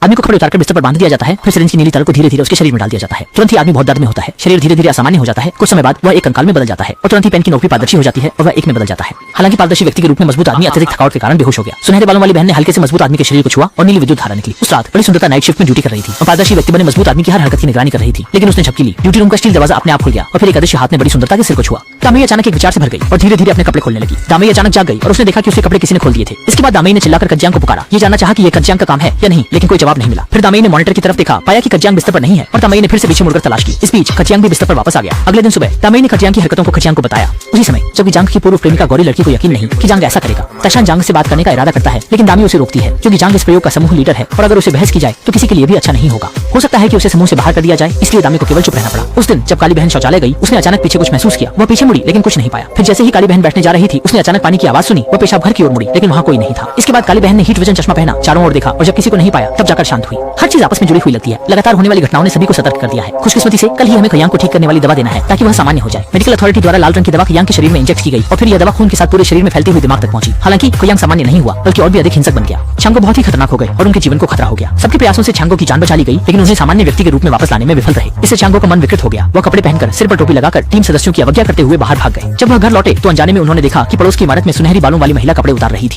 आदमी को कपड़े उतारकर बिस्तर पर बांध दिया जाता है, फिर सिरिंज की नीली तरल को धीरे धीरे उसके शरीर में डाल दिया जाता है। तुरंत ही आदमी बहुत दर्द में होता है, शरीर धीरे धीरे असामान्य हो जाता है। कुछ समय बाद वह एक कंकाल में बदल जाता है और तुरंत ही पेन की नोक भी पारदर्शी हो जाती है और वह एक में बदल जाता है। हालांकि पारदर्शी व्यक्ति के रूप में मजबूत आदमी अत्यधिक थकावट के कारण बेहोश हो गया। सुनहरे बालों वाली बहन ने हल्के से मजबूत आदमी के शरीर को छुआ और नीली विद्युत धारा निकली। उस रात बड़ी सुंदरता नाइट शिफ्ट में ड्यूटी कर रही थी और पारदर्शी व्यक्ति बने मजबूत आदमी की हर हरकत की निगरानी कर रही थी, लेकिन उसने झपकी ली। ड्यूटी रूम का स्टील दरवाजा अपने आप खुल गया और फिर एक अदृश्य हाथ ने बड़ी सुंदरता के सिर को छुआ। दामई अचानक एक विचार से भर गई और धीरे धीरे अपने कपड़े खोलने लगी। दामई अचानक जाग गई और उसने देखा कि उसके कपड़े किसी ने खोल दिए थे। इसके बाद दामई ने चिल्लाकर कज्जांग को पुकारा। ये जानना चाहा कि ये कज्जांग का काम है या नहीं, लेकिन कोई जवाब नहीं मिला। फिर दामई ने मॉनिटर की तरफ देखा, पाया कि कज्जांग बिस्तर पर नहीं है और दामई ने फिर से पीछे मुड़कर तलाश की। इस बीच कज्जांग भी बिस्तर पर वापस आ गया। अगले दिन सुबह दामई ने कज्जांग की हरकतों को कज्जांग को बताया। उसी समय जबकि जांग की पूर्व प्रेमिका गौरी लड़की को यकीन नहीं कि जांग ऐसा करेगा। तशान जांग से बात करने का इरादा करता है, लेकिन दामी उसे रोकती है क्योंकि जांग इस प्रयोग का समूह लीडर है और अगर उसे बहस की जाए तो किसी के लिए भी अच्छा नहीं होगा। हो सकता है कि उसे समूह से बाहर कर दिया जाए, इसलिए दामी को केवल चुप रहना पड़ा। उस दिन जब काली बहन शौचालय गई, उसने अचानक पीछे कुछ महसूस किया। वह पीछे मुड़ी लेकिन कुछ नहीं पाया। फिर जैसे ही काली बहन बैठने जा रही थी, उसने अचानक पानी की आवाज सुनी। वह पेशाब घर की ओर मुड़ी, लेकिन वहाँ कोई नहीं था। इसके बाद काली बहन ने हीट विजन चश्मा पहना, चारों ओर देखा और जब किसी को नहीं पाया तब जाकर शांत हुई। हर चीज आपस में जुड़ी हुई लगती है। लगातार होने वाली घटनाओं ने सभी को सतर्क कर दिया है। खुशकिस्मती से कल ही हमें खयांग को ठीक करने वाली दवा देना है ताकि वह सामान्य हो जाए। मेडिकल अथॉरिटी द्वारा लाल रंग की दवा खयांग के शरीर में इंजेक्ट की गई और फिर यह दवा खून के साथ पूरे शरीर में फैलती हुई दिमाग तक पहुंची। हालांकि खयांग सामान्य नहीं हुआ, बल्कि और भी अधिक हिंसक बन गया। छांगो बहुत ही खतरनाक हो गए और उनके जीवन को खतरा हो गया। सबके प्रयासों से छांगो की जान बचा ली गई, लेकिन उन्हें सामान्य व्यक्ति के रूप में वापस लाने में विफल रहे। इससे छांगो का मन विकृत हो गया। वह कपड़े पहनकर सिर पर टोपी लगाकर टीम सदस्यों की अवज्ञा करते हुए बाहर भाग गए। जब वह घर लौटे तो अनजाने में उन्होंने देखा कि पड़ोस की इमारत में सुनहरी बालों वाली महिला कपड़े उतार रही थी।